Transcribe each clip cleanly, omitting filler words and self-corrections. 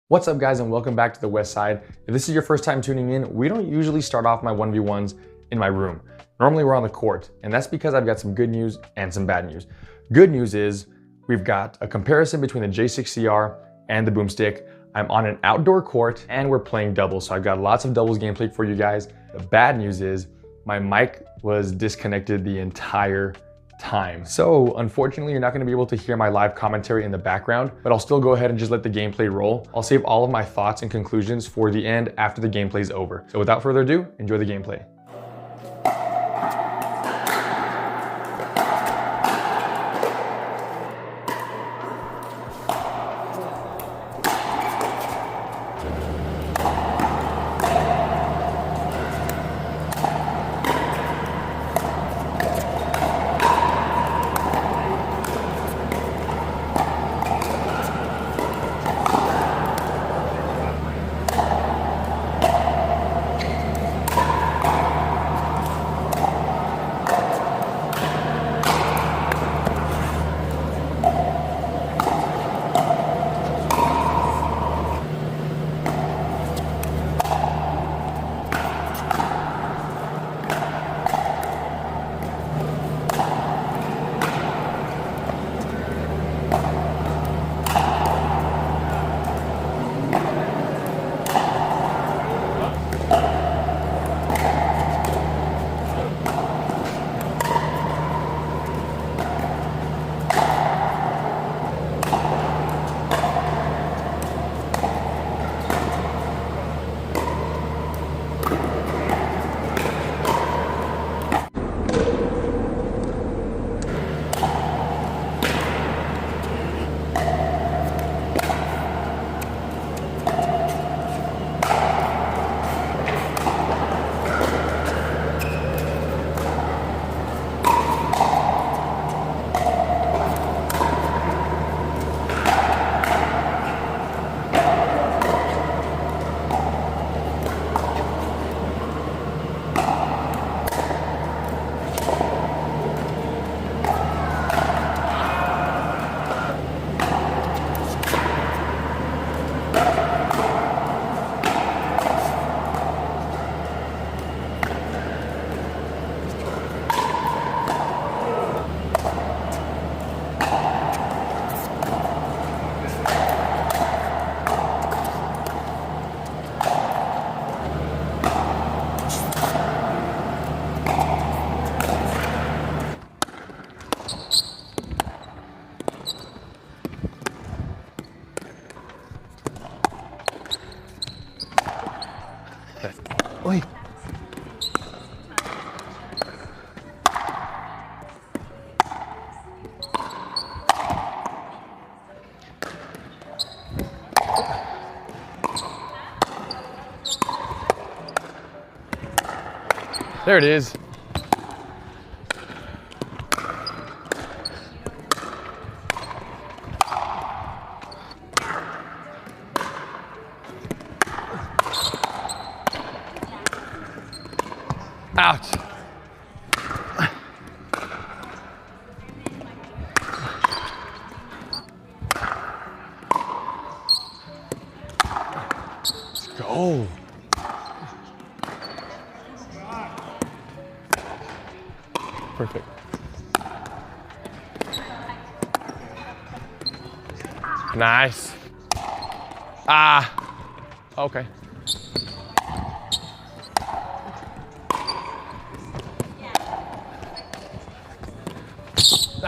What's up guys and welcome back to the West Side. If this is your first time tuning in, we don't usually start off my 1v1s in my room. Normally we're on the court, and that's because I've got some good news and some bad news. Good news is we've got a comparison between the J6CR and the Boomstik. I'm on an outdoor court and we're playing doubles, so I've got lots of doubles gameplay for you guys. The bad news is my mic was disconnected the entire time. So unfortunately, you're not gonna be able to hear my live commentary in the background, but I'll still go ahead and just let the gameplay roll. I'll save all of my thoughts and conclusions for the end after the gameplay is over. So without further ado, enjoy the gameplay. Oi. There it is. Ouch. Let's go. Perfect. Nice. Okay.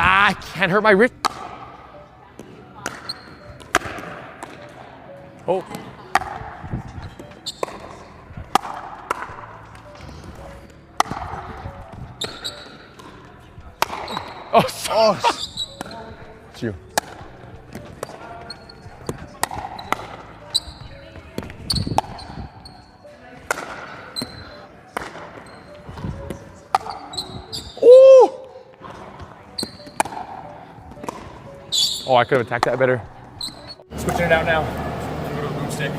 I can't hurt my wrist. Oh. Oh, it's you. Oh, I could have attacked that better. Switching it out now. Go to Boomstik.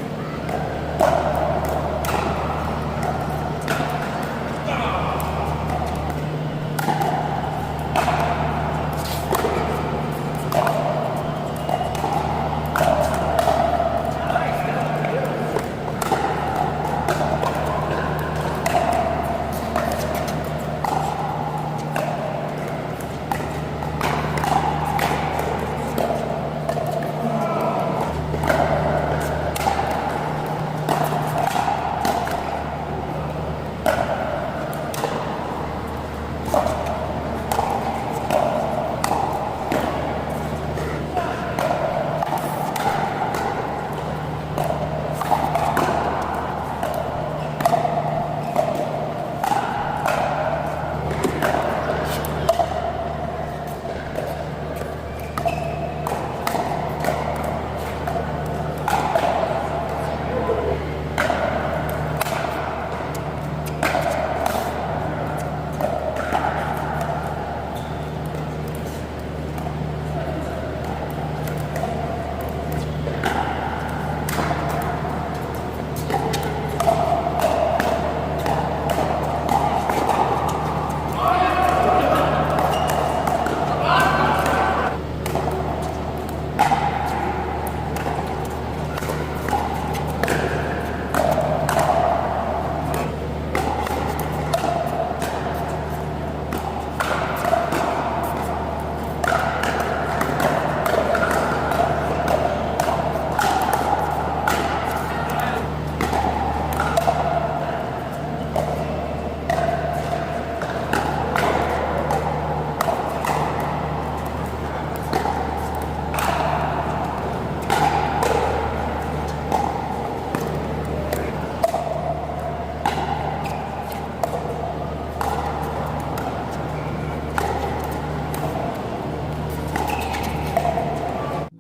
Nice.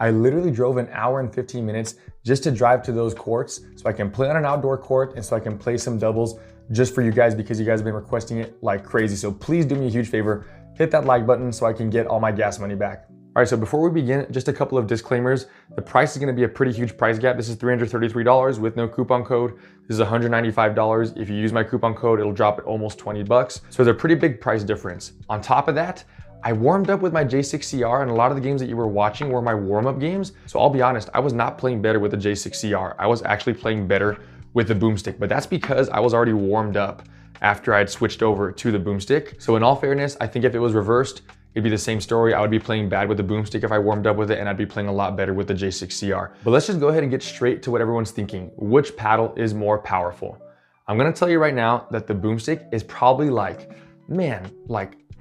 I literally drove an hour and 15 minutes just to drive to those courts so I can play on an outdoor court and so I can play some doubles just for you guys because you guys have been requesting it like crazy. So please do me a huge favor, hit that like button so I can get all my gas money back. All right, so before we begin, just a couple of disclaimers. The price is gonna be a pretty huge price gap. This is $333 with no coupon code. This is $195. If you use my coupon code, it'll drop at almost 20 bucks. So there's a pretty big price difference. On top of that, I warmed up with my J6CR, and a lot of the games that you were watching were my warm-up games. So I'll be honest, I was not playing better with the J6CR. I was actually playing better with the Boomstik, but that's because I was already warmed up after I had switched over to the Boomstik. So in all fairness, I think if it was reversed, it'd be the same story. I would be playing bad with the Boomstik if I warmed up with it, and I'd be playing a lot better with the J6CR. But let's just go ahead and get straight to what everyone's thinking. Which paddle is more powerful? I'm gonna tell you right now that the Boomstik is probably like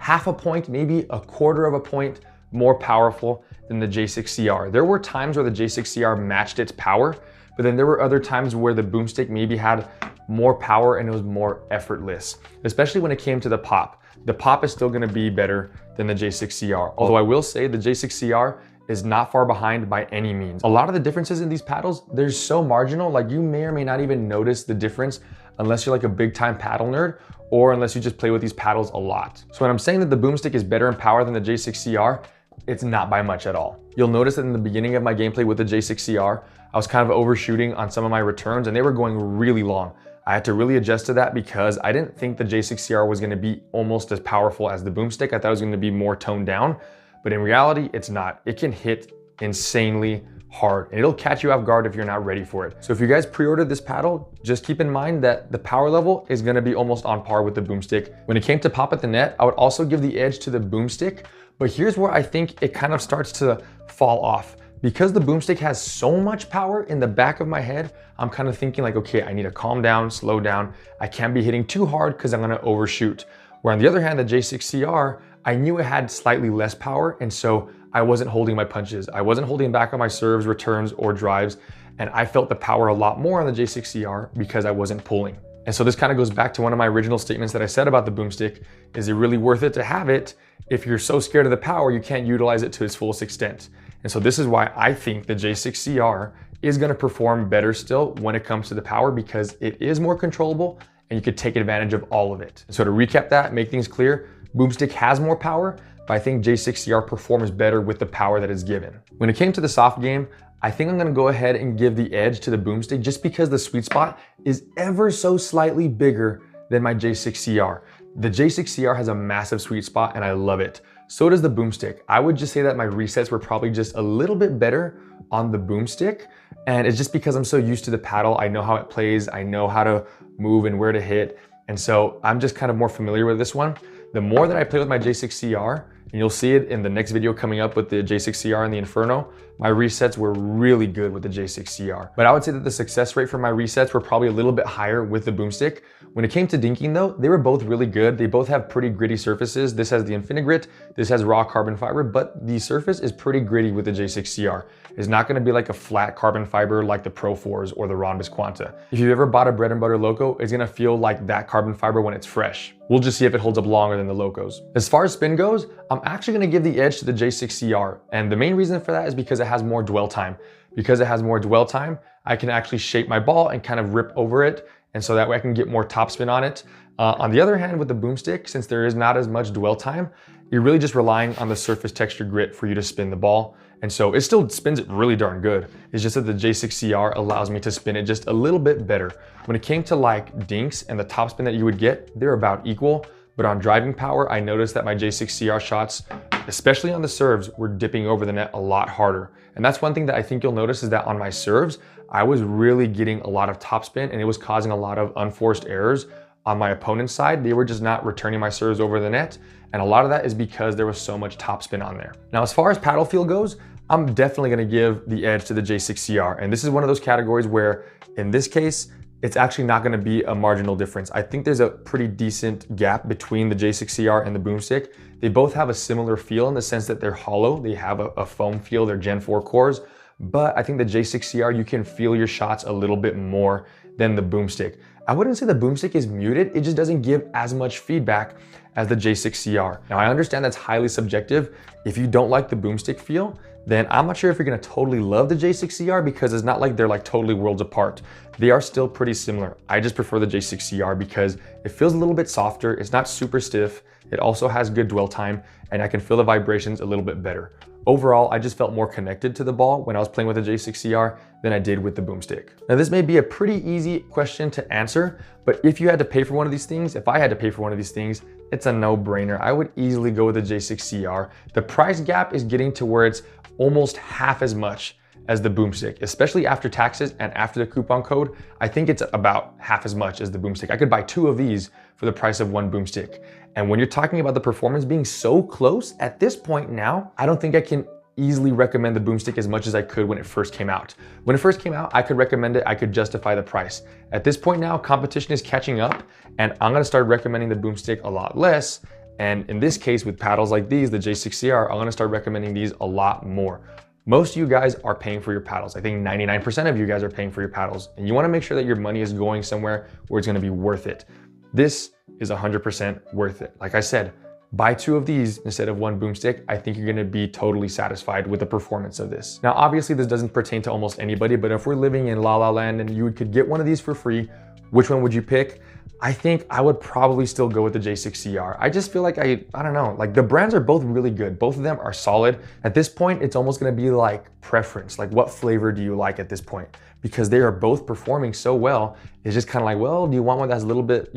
half a point, maybe a quarter of a point more powerful than the J6CR. There were times where the J6CR matched its power, but then there were other times where the Boomstik maybe had more power and it was more effortless, especially when it came to the pop. The pop is still gonna be better than the J6CR. Although I will say the J6CR is not far behind by any means. A lot of the differences in these paddles, they're so marginal, like you may or may not even notice the difference unless you're like a big time paddle nerd or unless you just play with these paddles a lot. So when I'm saying that the Boomstik is better in power than the J6CR, it's not by much at all. You'll notice that in the beginning of my gameplay with the J6CR, I was kind of overshooting on some of my returns and they were going really long. I had to really adjust to that because I didn't think the J6CR was gonna be almost as powerful as the Boomstik. I thought it was gonna be more toned down, but in reality, it's not. It can hit insanely hard and it'll catch you off guard if you're not ready for it. So if you guys pre-ordered this paddle, just keep in mind that the power level is gonna be almost on par with the Boomstik. When it came to pop at the net, I would also give the edge to the Boomstik, but here's where I think it kind of starts to fall off. Because the Boomstik has so much power in the back of my head, I'm kind of thinking like, okay, I need to calm down, slow down. I can't be hitting too hard because I'm gonna overshoot. Where on the other hand, the J6CR, I knew it had slightly less power, and so I wasn't holding my punches. I wasn't holding back on my serves, returns, or drives, and I felt the power a lot more on the J6CR because I wasn't pulling. And so this kind of goes back to one of my original statements that I said about the Boomstik. Is it really worth it to have it if you're so scared of the power you can't utilize it to its fullest extent? And so this is why I think the J6CR is gonna perform better still when it comes to the power because it is more controllable and you could take advantage of all of it. So to recap that, make things clear, Boomstik has more power, but I think J6CR performs better with the power that is given. When it came to the soft game, I think I'm gonna go ahead and give the edge to the Boomstik just because the sweet spot is ever so slightly bigger than my J6CR. The J6CR has a massive sweet spot and I love it. So does the Boomstik. I would just say that my resets were probably just a little bit better on the Boomstik. And it's just because I'm so used to the paddle. I know how it plays. I know how to move and where to hit. And so I'm just kind of more familiar with this one. The more that I play with my J6CR, and you'll see it in the next video coming up with the J6CR and the Inferno, my resets were really good with the J6CR. But I would say that the success rate for my resets were probably a little bit higher with the Boomstik. When it came to dinking though, they were both really good. They both have pretty gritty surfaces. This has the Infinigrit, this has raw carbon fiber, but the surface is pretty gritty with the J6CR. It's not gonna be like a flat carbon fiber like the Pro 4s or the Rhombus Quanta. If you've ever bought a bread and butter Loco, it's gonna feel like that carbon fiber when it's fresh. We'll just see if it holds up longer than the Locos. As far as spin goes, I'm actually gonna give the edge to the J6CR. And the main reason for that is because it has more dwell time. Because it has more dwell time, I can actually shape my ball and kind of rip over it. And so that way I can get more topspin on it. On the other hand, with the Boomstik, since there is not as much dwell time, you're really just relying on the surface texture grit for you to spin the ball. And so it still spins it really darn good. It's just that the J6CR allows me to spin it just a little bit better. When it came to like dinks and the topspin that you would get, they're about equal. But on driving power, I noticed that my J6CR shots, especially on the serves, were dipping over the net a lot harder. And that's one thing that I think you'll notice is that on my serves, I was really getting a lot of topspin and it was causing a lot of unforced errors on my opponent's side. They were just not returning my serves over the net. And a lot of that is because there was so much topspin on there. Now, as far as paddle feel goes, I'm definitely gonna give the edge to the J6CR. And this is one of those categories where, in this case, it's actually not gonna be a marginal difference. I think there's a pretty decent gap between the J6CR and the Boomstik. They both have a similar feel in the sense that they're hollow. They have a foam feel, they're Gen 4 cores. But I think the J6CR, you can feel your shots a little bit more than the Boomstik. I wouldn't say the Boomstik is muted, it just doesn't give as much feedback as the J6CR. Now I understand that's highly subjective. If you don't like the Boomstik feel, then I'm not sure if you're gonna totally love the J6CR because it's not like they're like totally worlds apart. They are still pretty similar. I just prefer the J6CR because it feels a little bit softer, it's not super stiff, it also has good dwell time, and I can feel the vibrations a little bit better. Overall, I just felt more connected to the ball when I was playing with the J6CR than I did with the Boomstik. Now this may be a pretty easy question to answer, but if you had to pay for one of these things, if I had to pay for one of these things, it's a no-brainer. I would easily go with the J6CR. The price gap is getting to where it's almost half as much as the Boomstik, especially after taxes and after the coupon code. I think it's about half as much as the Boomstik. I could buy 2 of these for the price of 1 Boomstik. And when you're talking about the performance being so close at this point now, I don't think I can easily recommend the Boomstik as much as I could when it first came out. When it first came out, I could recommend it, I could justify the price. At this point now, competition is catching up, and I'm gonna start recommending the Boomstik a lot less. And in this case, with paddles like these, the J6CR, I'm gonna start recommending these a lot more. Most of you guys are paying for your paddles. I think 99% of you guys are paying for your paddles, and you wanna make sure that your money is going somewhere where it's gonna be worth it. This is 100% worth it. Like I said, buy 2 of these instead of 1 Boomstik. I think you're gonna be totally satisfied with the performance of this. Now, obviously this doesn't pertain to almost anybody, but if we're living in La La Land and you could get one of these for free, which one would you pick? I think I would probably still go with the J6CR. I just feel like I don't know, like the brands are both really good. Both of them are solid. At this point, it's almost gonna be like preference. Like what flavor do you like at this point? Because they are both performing so well. It's just kind of like, well, do you want one that's a little bit,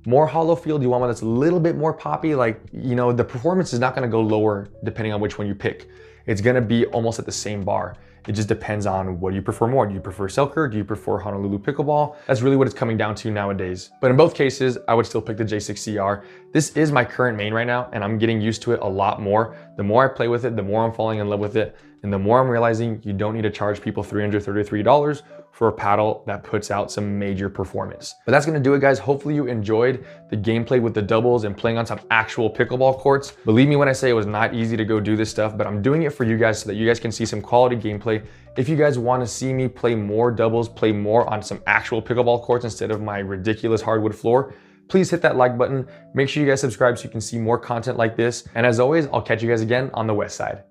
more hollow feel? Do you want one that's a little bit more poppy? Like, the performance is not gonna go lower depending on which one you pick. It's gonna be almost at the same bar. It just depends on what you prefer more. Do you prefer Selkirk? Do you prefer Honolulu Pickleball? That's really what it's coming down to nowadays. But in both cases, I would still pick the J6CR. This is my current main right now, and I'm getting used to it a lot more. The more I play with it, the more I'm falling in love with it, and the more I'm realizing you don't need to charge people $333 for a paddle that puts out some major performance. But that's gonna do it, guys. Hopefully you enjoyed the gameplay with the doubles and playing on some actual pickleball courts. Believe me when I say it was not easy to go do this stuff, but I'm doing it for you guys so that you guys can see some quality gameplay. If you guys wanna see me play more doubles, play more on some actual pickleball courts instead of my ridiculous hardwood floor, please hit that like button. Make sure you guys subscribe so you can see more content like this. And as always, I'll catch you guys again on the west side.